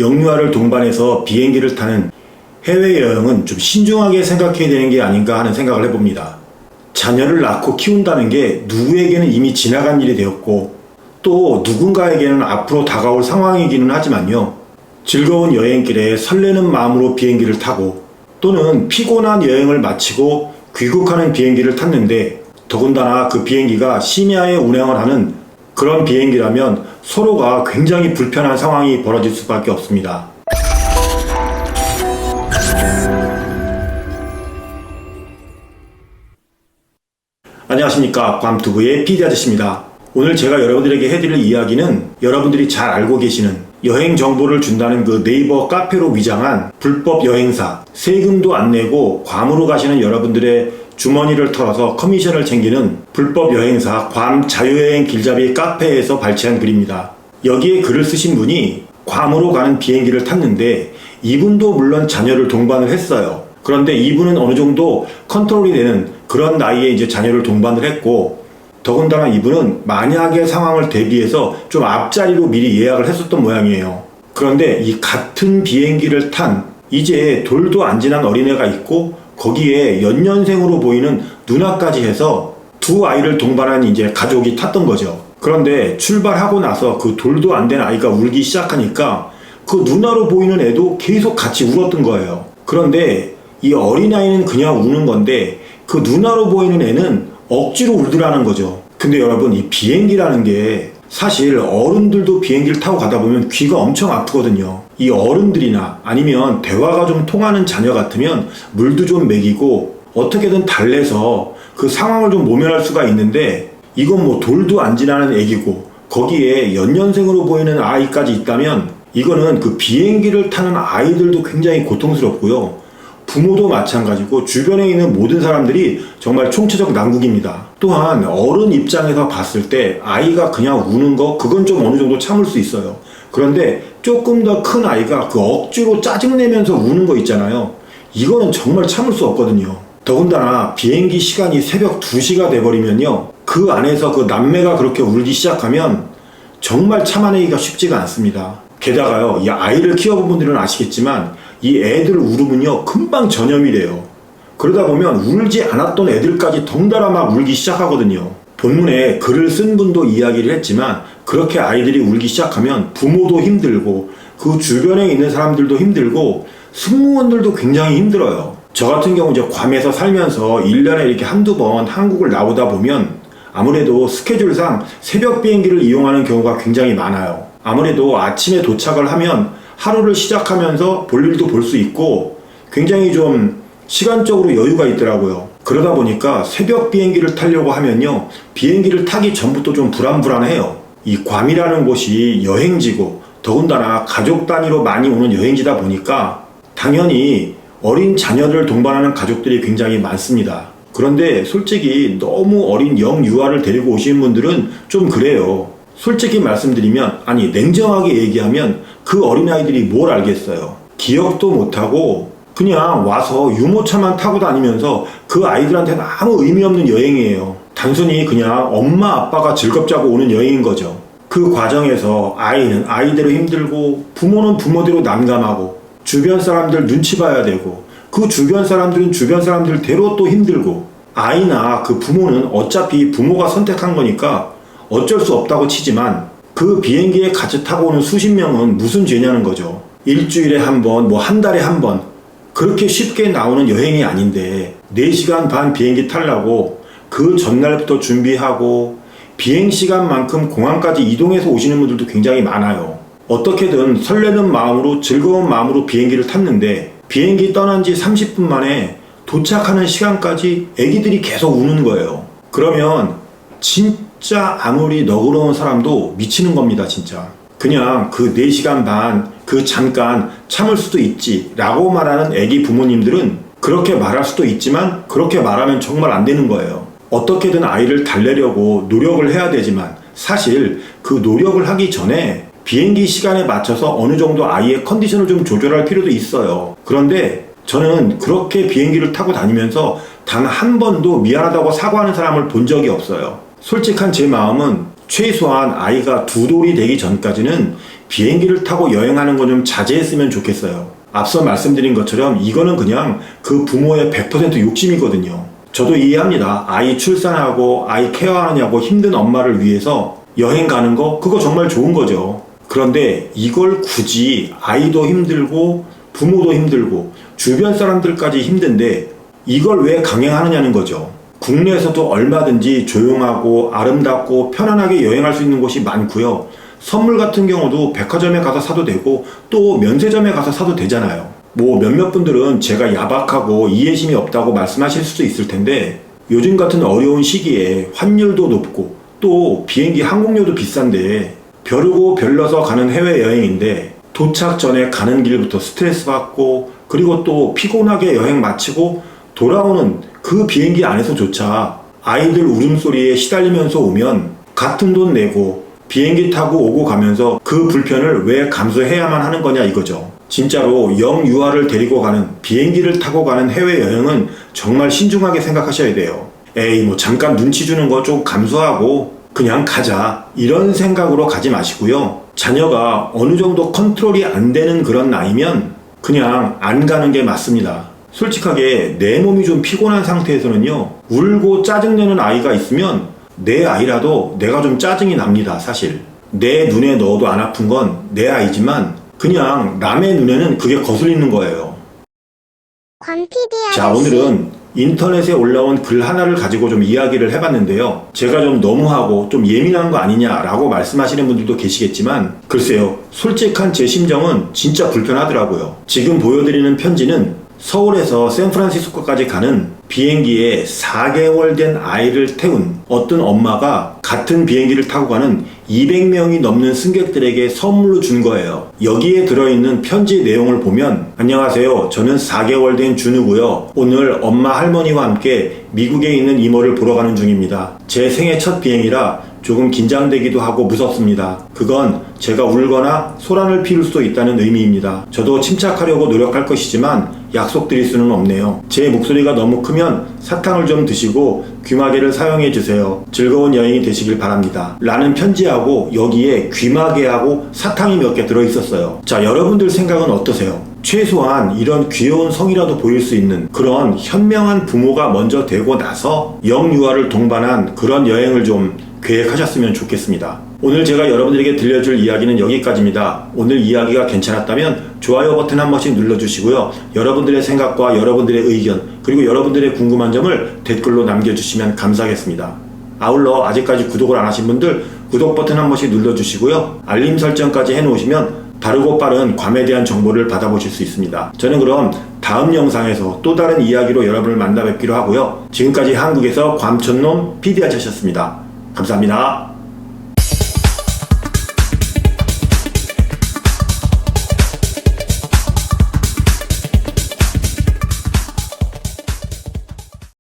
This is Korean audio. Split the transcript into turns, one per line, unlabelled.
영유아를 동반해서 비행기를 타는 해외여행은 좀 신중하게 생각해야 되는 게 아닌가 하는 생각을 해봅니다. 자녀를 낳고 키운다는 게 누구에게는 이미 지나간 일이 되었고 또 누군가에게는 앞으로 다가올 상황이기는 하지만요. 즐거운 여행길에 설레는 마음으로 비행기를 타고 또는 피곤한 여행을 마치고 귀국하는 비행기를 탔는데 더군다나 그 비행기가 심야에 운행을 하는 그런 비행기라면 서로가 굉장히 불편한 상황이 벌어질 수밖에 없습니다. 안녕하십니까, 괌투브의 PD 아저씨입니다. 오늘 제가 여러분들에게 해드릴 이야기는 여러분들이 잘 알고 계시는 여행 정보를 준다는 그 네이버 카페로 위장한 불법 여행사, 세금도 안 내고 괌으로 가시는 여러분들의 주머니를 털어서 커미션을 챙기는 불법 여행사 괌 자유여행 길잡이 카페에서 발췌한 글입니다. 여기에 글을 쓰신 분이 괌으로 가는 비행기를 탔는데 이분도 물론 자녀를 동반을 했어요. 그런데 이분은 어느 정도 컨트롤이 되는 그런 나이에 이제 자녀를 동반을 했고 더군다나 이분은 만약의 상황을 대비해서 좀 앞자리로 미리 예약을 했었던 모양이에요. 그런데 이 같은 비행기를 탄 이제 돌도 안 지난 어린애가 있고 거기에 연년생으로 보이는 누나까지 해서 두 아이를 동반한 이제 가족이 탔던 거죠. 그런데 출발하고 나서 그 돌도 안 된 아이가 울기 시작하니까 그 누나로 보이는 애도 계속 같이 울었던 거예요. 그런데 이 어린아이는 그냥 우는 건데 그 누나로 보이는 애는 억지로 울더라는 거죠. 근데 여러분, 이 비행기라는 게 사실 어른들도 비행기를 타고 가다 보면 귀가 엄청 아프거든요. 이 어른들이나 아니면 대화가 좀 통하는 자녀 같으면 물도 좀 먹이고 어떻게든 달래서 그 상황을 좀 모면할 수가 있는데 이건 뭐 돌도 안 지나는 애기고 거기에 연년생으로 보이는 아이까지 있다면 이거는 그 비행기를 타는 아이들도 굉장히 고통스럽고요. 부모도 마찬가지고 주변에 있는 모든 사람들이 정말 총체적 난국입니다. 또한 어른 입장에서 봤을 때 아이가 그냥 우는 거 그건 좀 어느 정도 참을 수 있어요. 그런데 조금 더 큰 아이가 그 억지로 짜증내면서 우는 거 있잖아요. 이거는 정말 참을 수 없거든요. 더군다나 비행기 시간이 새벽 2시가 돼버리면요. 그 안에서 그 남매가 그렇게 울기 시작하면 정말 참아내기가 쉽지가 않습니다. 게다가요, 이 아이를 키워본 분들은 아시겠지만 이 애들 울음은요 금방 전염이 돼요. 그러다 보면 울지 않았던 애들까지 덩달아 막 울기 시작하거든요. 본문에 글을 쓴 분도 이야기를 했지만 그렇게 아이들이 울기 시작하면 부모도 힘들고 그 주변에 있는 사람들도 힘들고 승무원들도 굉장히 힘들어요. 저 같은 경우 이제 괌에서 살면서 1년에 이렇게 한두 번 한국을 나오다 보면 아무래도 스케줄상 새벽 비행기를 이용하는 경우가 굉장히 많아요. 아무래도 아침에 도착을 하면 하루를 시작하면서 볼 일도 볼 수 있고 굉장히 좀 시간적으로 여유가 있더라고요. 그러다 보니까 새벽 비행기를 타려고 하면요, 비행기를 타기 전부터 좀 불안불안해요. 이 괌이라는 곳이 여행지고 더군다나 가족 단위로 많이 오는 여행지다 보니까 당연히 어린 자녀를 동반하는 가족들이 굉장히 많습니다. 그런데 솔직히 너무 어린 영유아를 데리고 오시는 분들은 좀 그래요. 솔직히 말씀드리면, 아니 냉정하게 얘기하면 그 어린아이들이 뭘 알겠어요. 기억도 못하고 그냥 와서 유모차만 타고 다니면서 그 아이들한테는 아무 의미 없는 여행이에요. 단순히 그냥 엄마 아빠가 즐겁자고 오는 여행인 거죠. 그 과정에서 아이는 아이대로 힘들고 부모는 부모대로 난감하고 주변 사람들 눈치 봐야 되고 그 주변 사람들은 주변 사람들대로 또 힘들고 아이나 그 부모는 어차피 부모가 선택한 거니까 어쩔 수 없다고 치지만 그 비행기에 같이 타고 오는 수십 명은 무슨 죄냐는 거죠. 일주일에 한 번, 뭐 한 달에 한 번 그렇게 쉽게 나오는 여행이 아닌데 4시간 반 비행기 타려고 그 전날부터 준비하고 비행 시간만큼 공항까지 이동해서 오시는 분들도 굉장히 많아요. 어떻게든 설레는 마음으로 즐거운 마음으로 비행기를 탔는데 비행기 떠난 지 30분 만에 도착하는 시간까지 애기들이 계속 우는 거예요. 그러면 진짜 아무리 너그러운 사람도 미치는 겁니다. 진짜 그냥 그 4시간 반 그 잠깐 참을 수도 있지 라고 말하는 애기 부모님들은 그렇게 말할 수도 있지만 그렇게 말하면 정말 안 되는 거예요. 어떻게든 아이를 달래려고 노력을 해야 되지만 사실 그 노력을 하기 전에 비행기 시간에 맞춰서 어느 정도 아이의 컨디션을 좀 조절할 필요도 있어요. 그런데 저는 그렇게 비행기를 타고 다니면서 단 한 번도 미안하다고 사과하는 사람을 본 적이 없어요. 솔직한 제 마음은 최소한 아이가 2돌이 되기 전까지는 비행기를 타고 여행하는 거 좀 자제했으면 좋겠어요. 앞서 말씀드린 것처럼 이거는 그냥 그 부모의 100% 욕심이거든요. 저도 이해합니다. 아이 출산하고 아이 케어하느냐고 힘든 엄마를 위해서 여행 가는 거 그거 정말 좋은 거죠. 그런데 이걸 굳이 아이도 힘들고 부모도 힘들고 주변 사람들까지 힘든데 이걸 왜 강행하느냐는 거죠. 국내에서도 얼마든지 조용하고 아름답고 편안하게 여행할 수 있는 곳이 많고요. 선물 같은 경우도 백화점에 가서 사도 되고 또 면세점에 가서 사도 되잖아요. 뭐 몇몇 분들은 제가 야박하고 이해심이 없다고 말씀하실 수도 있을 텐데 요즘 같은 어려운 시기에 환율도 높고 또 비행기 항공료도 비싼데 벼르고 별러서 가는 해외여행인데 도착 전에 가는 길부터 스트레스 받고 그리고 또 피곤하게 여행 마치고 돌아오는 그 비행기 안에서조차 아이들 울음소리에 시달리면서 오면 같은 돈 내고 비행기 타고 오고 가면서 그 불편을 왜 감수해야만 하는 거냐 이거죠. 진짜로 영유아를 데리고 가는 비행기를 타고 가는 해외여행은 정말 신중하게 생각하셔야 돼요. 에이 뭐 잠깐 눈치 주는 거 좀 감수하고 그냥 가자 이런 생각으로 가지 마시고요. 자녀가 어느 정도 컨트롤이 안 되는 그런 나이면 그냥 안 가는 게 맞습니다. 솔직하게 내 몸이 좀 피곤한 상태에서는요, 울고 짜증내는 아이가 있으면 내 아이라도 내가 좀 짜증이 납니다. 사실 내 눈에 넣어도 안 아픈 건 내 아이지만 그냥 남의 눈에는 그게 거슬리는 거예요. 자, 오늘은 인터넷에 올라온 글 하나를 가지고 좀 이야기를 해봤는데요. 제가 좀 너무하고 좀 예민한 거 아니냐라고 말씀하시는 분들도 계시겠지만 글쎄요, 솔직한 제 심정은 진짜 불편하더라고요. 지금 보여드리는 편지는 서울에서 샌프란시스코까지 가는 비행기에 4개월 된 아이를 태운 어떤 엄마가 같은 비행기를 타고 가는 200명이 넘는 승객들에게 선물로 준 거예요. 여기에 들어있는 편지 내용을 보면 안녕하세요. 저는 4개월 된 준우고요. 오늘 엄마 할머니와 함께 미국에 있는 이모를 보러 가는 중입니다. 제 생애 첫 비행이라 조금 긴장되기도 하고 무섭습니다. 그건 제가 울거나 소란을 피울 수도 있다는 의미입니다. 저도 침착하려고 노력할 것이지만 약속드릴 수는 없네요. 제 목소리가 너무 크면 사탕을 좀 드시고 귀마개를 사용해 주세요. 즐거운 여행이 되시길 바랍니다. 라는 편지하고 여기에 귀마개하고 사탕이 몇 개 들어있었어요. 자, 여러분들 생각은 어떠세요? 최소한 이런 귀여운 성이라도 보일 수 있는 그런 현명한 부모가 먼저 되고 나서 영유아를 동반한 그런 여행을 좀 계획하셨으면 좋겠습니다. 오늘 제가 여러분들에게 들려줄 이야기는 여기까지입니다. 오늘 이야기가 괜찮았다면 좋아요 버튼 한 번씩 눌러주시고요. 여러분들의 생각과 여러분들의 의견 그리고 여러분들의 궁금한 점을 댓글로 남겨주시면 감사하겠습니다. 아울러 아직까지 구독을 안 하신 분들 구독 버튼 한 번씩 눌러주시고요. 알림 설정까지 해놓으시면 바르고 빠른 괌에 대한 정보를 받아보실 수 있습니다. 저는 그럼 다음 영상에서 또 다른 이야기로 여러분을 만나 뵙기로 하고요. 지금까지 한국에서 괌촌놈 PD아저씨였습니다. 감사합니다.